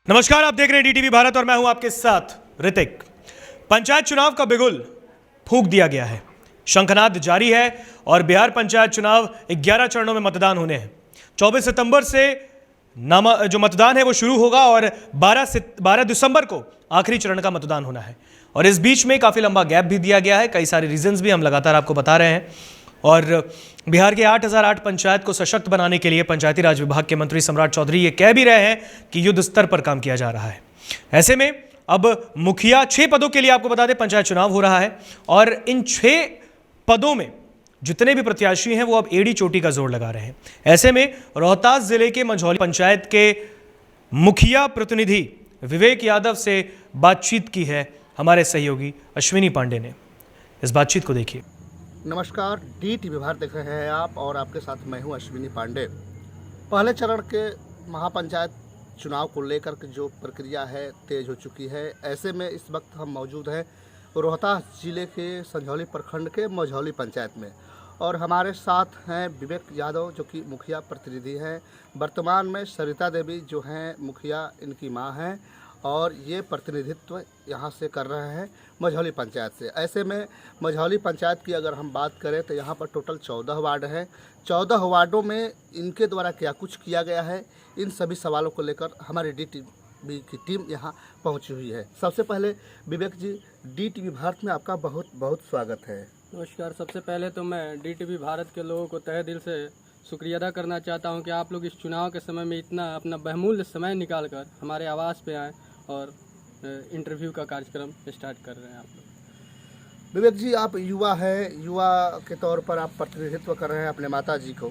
नमस्कार, आप देख रहे हैं डीटीवी भारत और मैं हूं आपके साथ ऋतिक। पंचायत चुनाव का बिगुल फूंक दिया गया है, शंखनाद जारी है और बिहार पंचायत चुनाव 11 चरणों में मतदान होने हैं। 24 सितंबर से जो मतदान है वो शुरू होगा और 12 दिसंबर को आखिरी चरण का मतदान होना है। और इस बीच में काफ़ी लंबा गैप भी दिया गया है, कई सारे रीजंस भी हम लगातार आपको बता रहे हैं। और बिहार के 8008 पंचायत को सशक्त बनाने के लिए पंचायती राज विभाग के मंत्री सम्राट चौधरी ये कह भी रहे हैं कि युद्ध स्तर पर काम किया जा रहा है। ऐसे में अब मुखिया 6 पदों के लिए आपको बता दें पंचायत चुनाव हो रहा है और इन 6 पदों में जितने भी प्रत्याशी हैं वो अब एड़ी चोटी का जोर लगा रहे हैं। ऐसे में रोहतास जिले के मंझौली पंचायत के मुखिया प्रतिनिधि विवेक यादव से बातचीत की है हमारे सहयोगी अश्विनी पांडे ने। इस बातचीत को देखिए। नमस्कार, डीटीवी भारत देख रहे हैं आप और आपके साथ मैं हूं अश्विनी पांडे। पहले चरण के महापंचायत चुनाव को लेकर के जो प्रक्रिया है तेज हो चुकी है। ऐसे में इस वक्त हम मौजूद हैं रोहतास जिले के संझौली प्रखंड के मंझौली पंचायत में और हमारे साथ हैं विवेक यादव जो कि मुखिया प्रतिनिधि हैं। वर्तमान में सरिता देवी जो हैं मुखिया, इनकी मां हैं और ये प्रतिनिधित्व यहाँ से कर रहे हैं मंझौली पंचायत से। ऐसे में मंझौली पंचायत की अगर हम बात करें तो यहाँ पर टोटल 14 वार्ड हैं। 14 वार्डों में इनके द्वारा क्या कुछ किया गया है, इन सभी सवालों को लेकर हमारी डीटीवी की टीम यहाँ पहुँची हुई है। सबसे पहले विवेक जी, डीटीवी भारत में आपका बहुत बहुत स्वागत है। नमस्कार। सबसे पहले तो मैं डीटीवी भारत के लोगों को तहे दिल से शुक्रिया अदा करना चाहता हूं कि आप लोग इस चुनाव के समय में इतना अपना बहुमूल्य समय निकाल कर हमारे आवास पे आए और इंटरव्यू का कार्यक्रम स्टार्ट कर रहे हैं। आप लोग विवेक जी, आप युवा हैं, युवा के तौर पर आप प्रतिनिधित्व कर रहे हैं अपने माता जी को।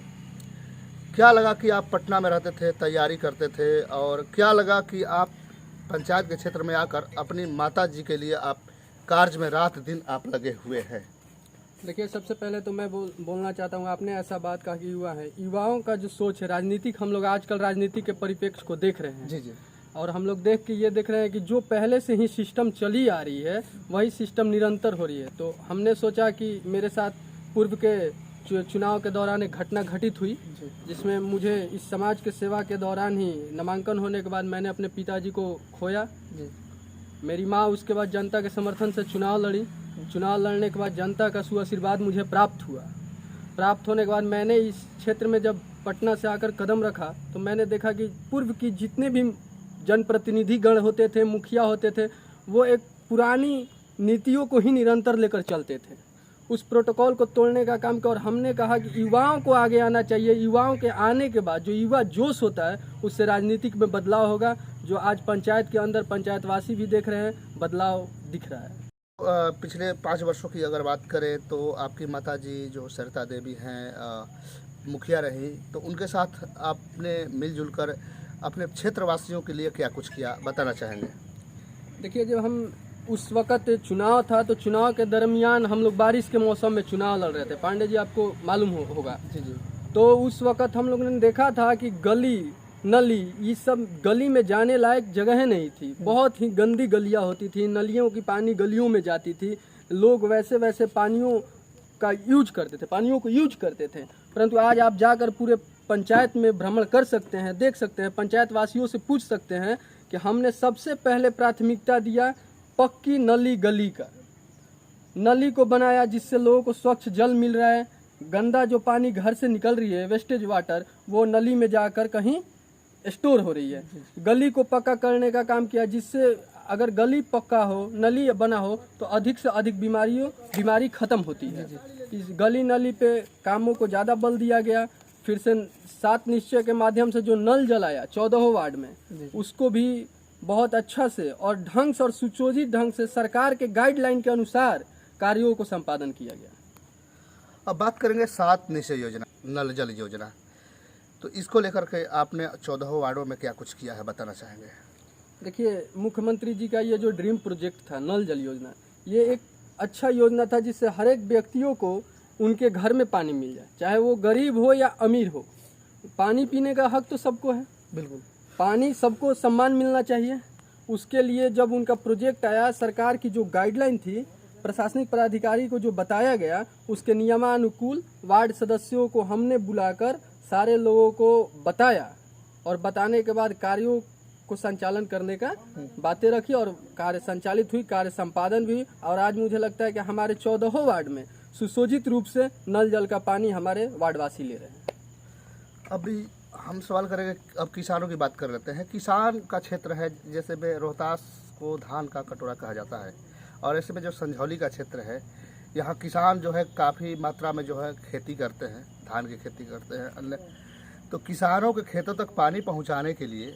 क्या लगा कि आप पटना में रहते थे, तैयारी करते थे, और क्या लगा कि आप पंचायत के क्षेत्र में आकर अपनी माता जी के लिए आप कार्य में रात दिन आप लगे हुए हैं? देखिए, सबसे पहले तो मैं बोलना चाहता हूँ, आपने ऐसा बात कहा कि युवा है, युवाओं का जो सोच है राजनीतिक, हम लोग आजकल राजनीति के परिप्रेक्ष्य को देख रहे हैं। जी जी। और हम लोग देख के ये देख रहे हैं कि जो पहले से ही सिस्टम चली आ रही है वही सिस्टम निरंतर हो रही है। तो हमने सोचा कि मेरे साथ पूर्व के चुनाव के दौरान एक घटना घटित हुई जिसमें मुझे इस समाज के सेवा के दौरान ही नामांकन होने के बाद मैंने अपने पिताजी को खोया। मेरी माँ उसके बाद जनता के समर्थन से चुनाव लड़ी। चुनाव लड़ने के बाद जनता का सुआशीर्वाद मुझे प्राप्त हुआ। प्राप्त होने के बाद मैंने इस क्षेत्र में जब पटना से आकर कदम रखा तो मैंने देखा कि पूर्व की जितने भी जनप्रतिनिधि गण होते थे, मुखिया होते थे, वो एक पुरानी नीतियों को ही निरंतर लेकर चलते थे। उस प्रोटोकॉल को तोड़ने का काम किया और हमने कहा कि युवाओं को आगे आना चाहिए। युवाओं के आने के बाद जो युवा जोश होता है उससे राजनीतिक में बदलाव होगा, जो आज पंचायत के अंदर पंचायतवासी भी देख रहे हैं, बदलाव दिख रहा है। पिछले 5 वर्षों की अगर बात करें तो आपकी माता जी जो सरिता देवी हैं मुखिया रही, तो उनके साथ आपने मिलजुल कर अपने क्षेत्रवासियों के लिए क्या कुछ किया, बताना चाहेंगे? देखिए, जब हम उस वक़्त चुनाव था तो चुनाव के दरमियान हम लोग बारिश के मौसम में चुनाव लड़ रहे थे। पांडे जी, आपको मालूम होगा। जी जी। तो उस वक़्त हम लोगों ने देखा था कि गली नली, ये सब गली में जाने लायक जगह नहीं थी। बहुत ही गंदी गलियां होती थी, नलियों की पानी गलियों में जाती थी। लोग वैसे वैसे पानियों का यूज करते थे, पानियों को यूज करते थे। परंतु आज आप जाकर पूरे पंचायत में भ्रमण कर सकते हैं, देख सकते हैं, पंचायत वासियों से पूछ सकते हैं कि हमने सबसे पहले प्राथमिकता दिया पक्की नली गली का। नली को बनाया जिससे लोगों को स्वच्छ जल मिल रहा है। गंदा जो पानी घर से निकल रही है, वेस्टेज वाटर, वो नली में जाकर कहीं स्टोर हो रही है। गली को पक्का करने का काम किया जिससे अगर गली पक्का हो, नली बना हो तो अधिक से अधिक बीमारी खत्म होती है। इस गली नली पे कामों को ज़्यादा बल दिया गया। फिर से 7 निश्चय के माध्यम से जो नल जल आया 14 वार्ड में, उसको भी बहुत अच्छा से और ढंग से और सुयोजित ढंग से सरकार के गाइडलाइन के अनुसार कार्यों को संपादन किया गया। अब बात करेंगे 7 निश्चय योजना, नल जल योजना, तो इसको लेकर के आपने 14 वार्डों में क्या कुछ किया है, बताना चाहेंगे? देखिए, मुख्यमंत्री जी का ये जो ड्रीम प्रोजेक्ट था नल जल योजना, ये एक अच्छा योजना था जिससे हर एक व्यक्तियों को उनके घर में पानी मिल जाए, चाहे वो गरीब हो या अमीर हो। पानी पीने का हक तो सबको है, बिल्कुल। पानी सबको सम्मान मिलना चाहिए। उसके लिए जब उनका प्रोजेक्ट आया, सरकार की जो गाइडलाइन थी, प्रशासनिक पदाधिकारी को जो बताया गया, उसके नियमानुकूल वार्ड सदस्यों को हमने बुलाकर सारे लोगों को बताया और बताने के बाद कार्यों को संचालन करने का बातें रखी और कार्य संचालित हुई, कार्य संपादन भी हुई। और आज मुझे लगता है कि हमारे 14 वार्ड में सुशोभित रूप से नल जल का पानी हमारे वार्डवासी ले रहे हैं। अभी हम सवाल करेंगे, अब किसानों की बात कर लेते हैं। किसान का क्षेत्र है, जैसे में रोहतास को धान का कटोरा कहा जाता है, और ऐसे में जो संझौली का क्षेत्र है, यहाँ किसान जो है काफ़ी मात्रा में जो है खेती करते हैं, धान की खेती करते हैं अन्य। तो किसानों के खेतों तक पानी पहुँचाने के लिए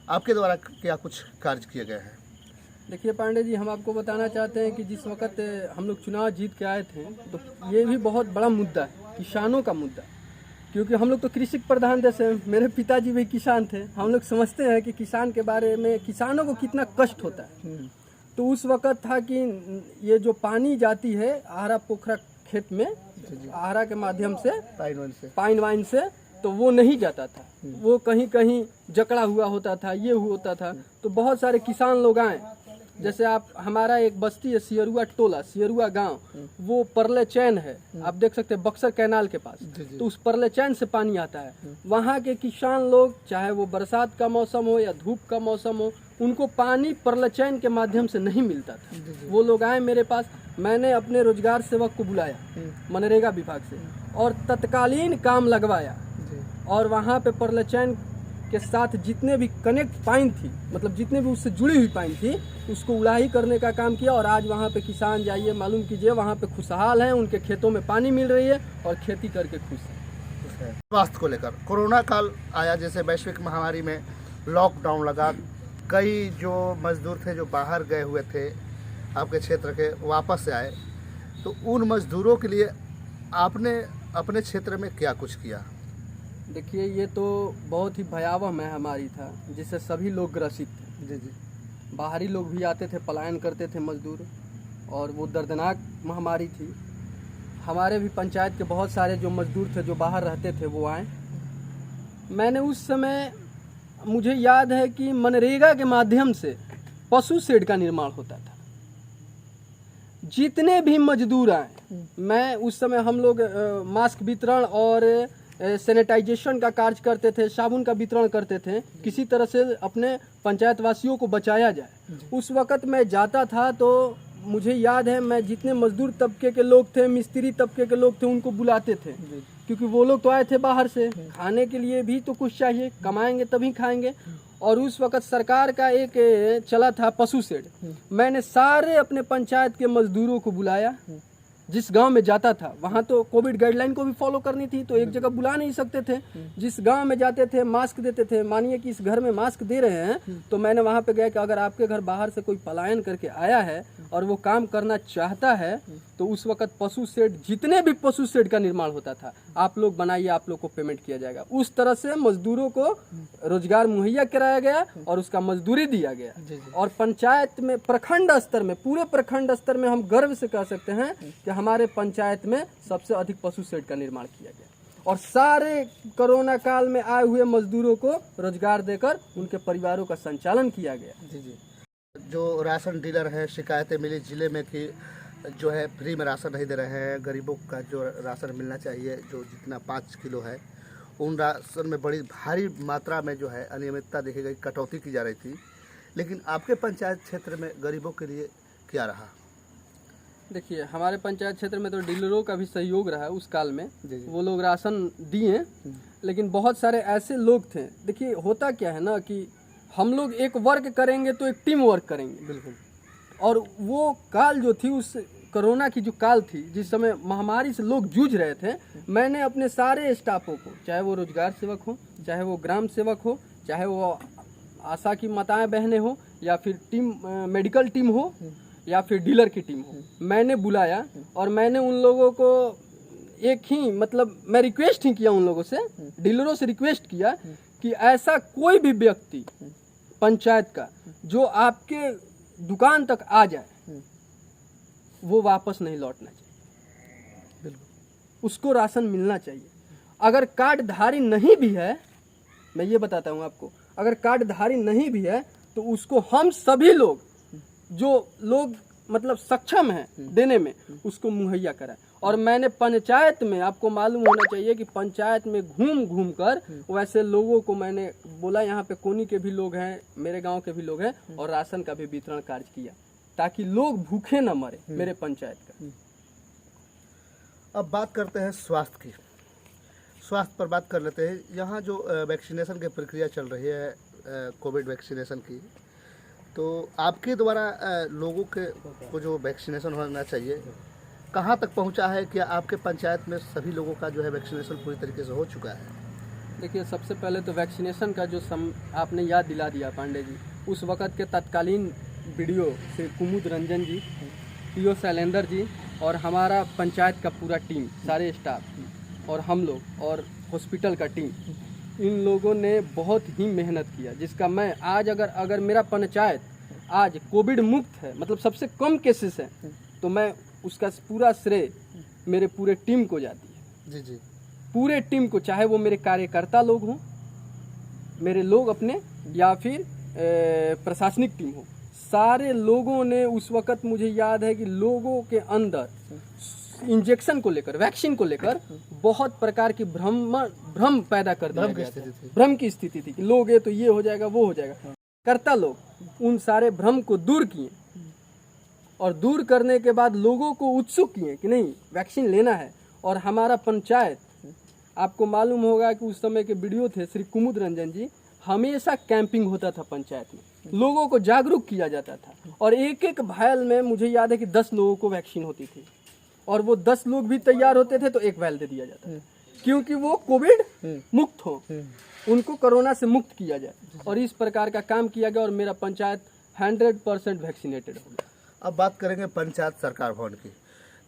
आपके द्वारा क्या कुछ कार्य किए गए हैं? देखिए पांडे जी, हम आपको बताना चाहते हैं कि जिस वक्त हम लोग चुनाव जीत के आए थे, तो ये भी बहुत बड़ा मुद्दा है, किसानों का मुद्दा। क्योंकि हम लोग तो कृषि प्रधान देश हैं, मेरे पिताजी भी किसान थे। हम लोग समझते हैं कि किसान के बारे में, किसानों को कितना कष्ट होता है। तो उस वक्त था कि ये जो पानी जाती है आहरा पोखरा खेत में, आहरा के माध्यम से पाइन वाइन से, तो वो नहीं जाता था, वो कहीं कहीं जकड़ा हुआ होता था, ये होता था। तो बहुत सारे किसान लोग आए, जैसे आप हमारा एक बस्ती है सियरुआ टोला, सियरुआ गांव, वो परले चैन है, आप देख सकते हैं बक्सर कैनाल के पास। तो उस परले चैन से पानी आता है। वहाँ के किसान लोग, चाहे वो बरसात का मौसम हो या धूप का मौसम हो, उनको पानी परले चैन के माध्यम से नहीं मिलता था। वो लोग आए मेरे पास, मैंने अपने रोजगार सेवक को बुलाया मनरेगा विभाग से और तत्कालीन काम लगवाया। और वहाँ पे परले चैन के साथ जितने भी कनेक्ट पाइन थी, मतलब जितने भी उससे जुड़ी हुई पाइन थी, उसको उड़ाही करने का काम किया। और आज वहाँ पे किसान जाइए, मालूम कीजिए, वहाँ पे खुशहाल हैं, उनके खेतों में पानी मिल रही है और खेती करके खुश हैं। स्वास्थ्य को लेकर कोरोना काल आया, जैसे वैश्विक महामारी में लॉकडाउन लगा, कई जो मजदूर थे जो बाहर गए हुए थे आपके क्षेत्र के, वापस से आए, तो उन मजदूरों के लिए आपने अपने क्षेत्र में क्या कुछ किया? देखिए, ये तो बहुत ही भयावह महामारी था, जिससे सभी लोग ग्रसित थे। जी। बाहरी लोग भी आते थे, पलायन करते थे मजदूर, और वो दर्दनाक महामारी थी। हमारे भी पंचायत के बहुत सारे जो मजदूर थे जो बाहर रहते थे, वो आए। मैंने उस समय, मुझे याद है कि मनरेगा के माध्यम से पशु शेड का निर्माण होता था। जितने भी मजदूर आए, मैं उस समय, हम लोग मास्क वितरण और सैनिटाइजेशन का कार्य करते थे, साबुन का वितरण करते थे, किसी तरह से अपने पंचायत वासियों को बचाया जाए। उस वक्त मैं जाता था तो मुझे याद है, मैं जितने मजदूर तबके के लोग थे, मिस्त्री तबके के लोग थे, उनको बुलाते थे, क्योंकि वो लोग तो आए थे बाहर से, खाने के लिए भी तो कुछ चाहिए, कमाएंगे तभी खाएंगे। और उस वक्त सरकार का एक चला था पशु शेड। मैंने सारे अपने पंचायत के मजदूरों को बुलाया, जिस गांव में जाता था, वहाँ तो कोविड गाइडलाइन को भी फॉलो करनी थी, तो एक जगह बुला नहीं सकते थे। जिस गांव में जाते थे मास्क देते थे, मानिए कि इस घर में मास्क दे रहे हैं, तो मैंने वहाँ पे गया कि अगर आपके घर बाहर से कोई पलायन करके आया है और वो काम करना चाहता है, तो उस वक्त पशु शेड, जितने भी पशु शेड का निर्माण होता था, आप लोग बनाइए, आप लोग को पेमेंट किया जाएगा। उस तरह से मजदूरों को रोजगार मुहैया कराया गया और उसका मजदूरी दिया गया। और पंचायत में, प्रखंड स्तर में, पूरे प्रखंड स्तर में हम गर्व से कह सकते हैं कि हमारे पंचायत में सबसे अधिक पशु शेड का निर्माण किया गया। और सारे कोरोना काल में आए हुए मजदूरों को रोजगार देकर उनके परिवारों का संचालन किया गया। जो राशन डीलर है, शिकायतें मिली जिले में कि जो है फ्री में राशन नहीं दे रहे हैं, गरीबों का जो राशन मिलना चाहिए, जो जितना 5 किलो है, उन राशन में बड़ी भारी मात्रा में जो है अनियमितता देखी गई, कटौती की जा रही थी। लेकिन आपके पंचायत क्षेत्र में गरीबों के लिए क्या रहा? देखिए, हमारे पंचायत क्षेत्र में तो डीलरों का भी सहयोग रहा उस काल में। वो लोग राशन दिए, लेकिन बहुत सारे ऐसे लोग थे। देखिए, होता क्या है ना कि हम लोग एक वर्क करेंगे तो एक टीम वर्क करेंगे। बिल्कुल। और वो काल जो थी, उस कोरोना की जो काल थी, जिस समय महामारी से लोग जूझ रहे थे, मैंने अपने सारे स्टाफों को, चाहे वो रोजगार सेवक हो, चाहे वो ग्राम सेवक हो, चाहे वो आशा की माताएं बहनें हो, या फिर टीम मेडिकल टीम हो, या फिर डीलर की टीम हो, मैंने बुलाया और मैंने उन लोगों को एक ही, मतलब मैं रिक्वेस्ट ही किया उन लोगों से, डीलरों से रिक्वेस्ट किया कि ऐसा कोई भी व्यक्ति पंचायत का जो आपके दुकान तक आ जाए, वो वापस नहीं लौटना चाहिए। बिल्कुल, उसको राशन मिलना चाहिए। अगर कार्डधारी नहीं भी है, मैं ये बताता हूँ आपको, अगर कार्डधारी नहीं भी है तो उसको हम सभी लोग, जो लोग मतलब सक्षम है देने में उसको मुहैया कराए। और मैंने पंचायत में, आपको मालूम होना चाहिए कि पंचायत में घूम घूम कर वैसे लोगों को मैंने बोला, यहाँ पे कोनी के भी लोग हैं, मेरे गांव के भी लोग हैं, और राशन का भी वितरण कार्य किया ताकि लोग भूखे न मरे मेरे पंचायत का। अब बात करते हैं स्वास्थ्य की। स्वास्थ्य पर बात कर लेते हैं। यहाँ जो वैक्सीनेशन की प्रक्रिया चल रही है, कोविड वैक्सीनेशन की, तो आपके द्वारा लोगों को जो वैक्सीनेशन होना चाहिए कहाँ तक पहुँचा है? क्या आपके पंचायत में सभी लोगों का जो है वैक्सीनेशन पूरी तरीके से हो चुका है? देखिए, सबसे पहले तो वैक्सीनेशन का जो आपने याद दिला दिया पांडे जी, उस वक़्त के तत्कालीन वीडियो श्री कुमुद रंजन जी, पीओ शैलेंद्र जी और हमारा पंचायत का पूरा टीम, सारे स्टाफ और हम लोग और हॉस्पिटल का टीम, इन लोगों ने बहुत ही मेहनत किया, जिसका मैं आज अगर मेरा पंचायत आज कोविड मुक्त है, मतलब सबसे कम केसेस हैं, तो मैं उसका पूरा श्रेय मेरे पूरे टीम को जाती है। जी जी, पूरे टीम को, चाहे वो मेरे कार्यकर्ता लोग हों, मेरे लोग अपने, या फिर प्रशासनिक टीम हो, सारे लोगों ने उस वक्त, मुझे याद है कि लोगों के अंदर इंजेक्शन को लेकर, वैक्सीन को लेकर बहुत प्रकार की भ्रम पैदा कर दिया गया था। भ्रम की स्थिति थी कि लोग ये तो ये हो जाएगा, वो हो जाएगा। कर्ता लोग उन सारे भ्रम को दूर किए, और दूर करने के बाद लोगों को उत्सुक किए कि नहीं, वैक्सीन लेना है। और हमारा पंचायत, आपको मालूम होगा कि उस समय के वीडियो थे श्री कुमुद रंजन जी, हमेशा कैंपिंग होता था पंचायत में, लोगों को जागरूक किया जाता था, और एक एक वायल में मुझे याद है कि 10 लोगों को वैक्सीन होती थी, और वो 10 लोग भी तैयार होते थे तो एक वायल दे दिया जाता था, क्योंकि वो कोविड मुक्त हो, उनको कोरोना से मुक्त किया जाए। और इस प्रकार का काम किया गया, और मेरा पंचायत 100% वैक्सीनेटेड हो गया। अब बात करेंगे पंचायत सरकार भवन की।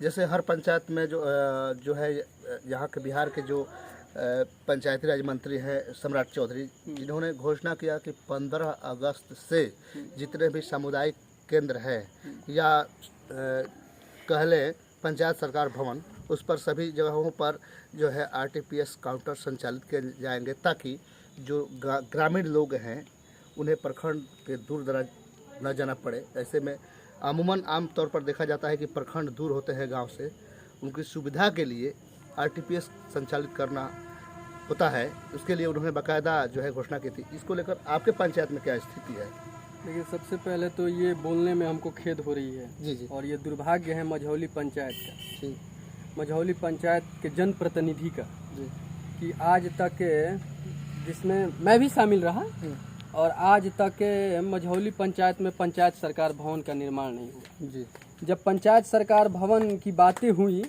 जैसे हर पंचायत में जो है यहाँ के बिहार के जो पंचायती राज मंत्री हैं सम्राट चौधरी, जिन्होंने घोषणा किया कि 15 अगस्त से जितने भी सामुदायिक केंद्र हैं या कह लें पंचायत सरकार भवन, उस पर सभी जगहों पर जो है RTPS काउंटर संचालित किए जाएंगे, ताकि जो ग्रामीण लोग हैं उन्हें प्रखंड के दूर दराज न जाना पड़े। ऐसे में आम तौर पर देखा जाता है कि प्रखंड दूर होते हैं गांव से, उनकी सुविधा के लिए RTPS संचालित करना होता है। उसके लिए उन्होंने बाकायदा जो है घोषणा की थी। इसको लेकर आपके पंचायत में क्या स्थिति है? देखिए, सबसे पहले तो ये बोलने में हमको खेद हो रही है जी जी, और ये दुर्भाग्य है मझौली पंचायत का, जी मझौली पंचायत के जनप्रतिनिधि का, जी, कि आज तक, जिसमें मैं भी शामिल रहा, और आज तक मझौली पंचायत में पंचायत सरकार भवन का निर्माण नहीं हुआ। जी, जब पंचायत सरकार भवन की बातें हुई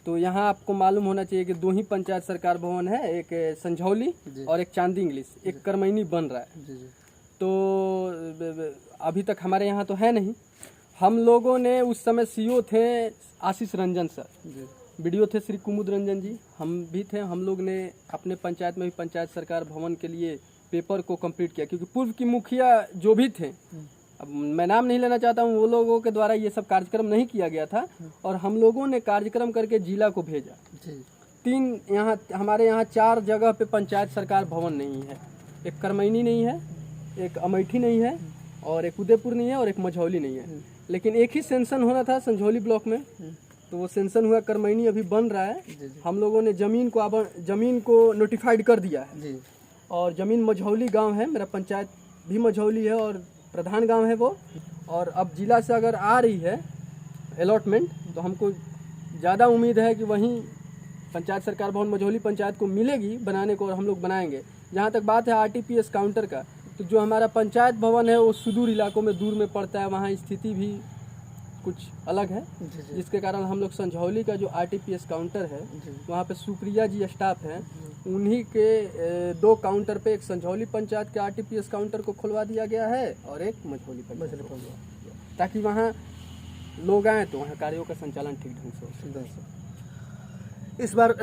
तो यहाँ आपको मालूम होना चाहिए कि 2 ही पंचायत सरकार भवन है, एक संझौली और एक चांदी इंग्लिश, एक करमैनी बन रहा है। जी जी, तो अभी तक हमारे यहाँ तो है नहीं। हम लोगों ने उस समय CO थे आशीष रंजन सर, वीडियो थे श्री कुमुद रंजन जी, हम भी थे। हम लोग ने अपने पंचायत में भी पंचायत सरकार भवन के लिए पेपर को कंप्लीट किया, क्योंकि पूर्व की मुखिया जो भी थे, अब मैं नाम नहीं लेना चाहता हूँ, वो लोगों के द्वारा ये सब कार्यक्रम नहीं किया गया था, और हम लोगों ने कार्यक्रम करके जिला को भेजा। 3 यहाँ हमारे यहाँ 4 जगह पे पंचायत सरकार भवन नहीं है, एक करमैनी नहीं है, एक अमेठी नहीं है, और एक उदयपुर नहीं है, और एक मझौली नहीं है। लेकिन एक ही सेंसन होना था संझौली ब्लॉक में, तो वो सेंसन हुआ, करमैनी अभी बन रहा है। हम लोगों ने जमीन को नोटिफाइड कर दिया है, और ज़मीन मझौली गांव है, मेरा पंचायत भी मझौली है और प्रधान गांव है वो। और अब जिला से अगर आ रही है अलॉटमेंट, तो हमको ज़्यादा उम्मीद है कि वहीं पंचायत सरकार भवन मझौली पंचायत को मिलेगी बनाने को, और हम लोग बनाएंगे। जहाँ तक बात है RTPS काउंटर का, तो जो हमारा पंचायत भवन है वो सुदूर इलाकों में, दूर में पड़ता है, वहाँ स्थिति भी कुछ अलग है, जिसके कारण हम लोग संझौली का जो RTPS काउंटर है, वहाँ पे सुप्रिया जी स्टाफ हैं, उन्हीं के 2 काउंटर पे, एक संझौली पंचायत के RTPS काउंटर को खुलवा दिया गया है और एक मझौली पंचायत को खुलवा दिया, ताकि वहाँ लोग आए तो वहाँ कार्यों का संचालन ठीक ढंग से हो। इस बार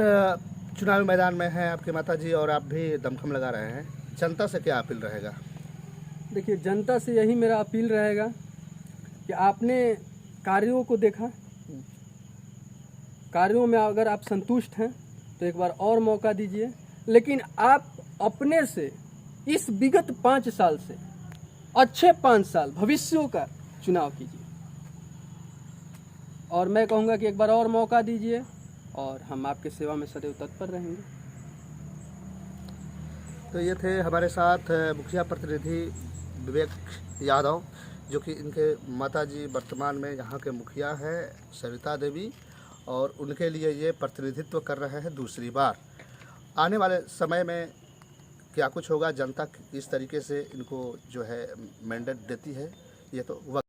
चुनावी मैदान में हैं आपके माता जी और आप भी दमखम लगा रहे हैं, जनता से क्या अपील रहेगा? देखिए, जनता से यही मेरा अपील रहेगा कि आपने कार्यों को देखा, कार्यों में अगर आप संतुष्ट हैं तो एक बार और मौका दीजिए, लेकिन आप अपने से इस विगत 5 साल से अच्छे 5 साल भविष्यों का चुनाव कीजिए। और मैं कहूँगा कि एक बार और मौका दीजिए और हम आपके सेवा में सदैव तत्पर रहेंगे। तो ये थे हमारे साथ मुखिया प्रतिनिधि विवेक यादव, जो कि इनके माताजी वर्तमान में यहाँ के मुखिया हैं सरिता देवी, और उनके लिए ये प्रतिनिधित्व कर रहे हैं दूसरी बार। आने वाले समय में क्या कुछ होगा, जनता किस तरीके से इनको जो है मैंडेट देती है, ये तो वक्त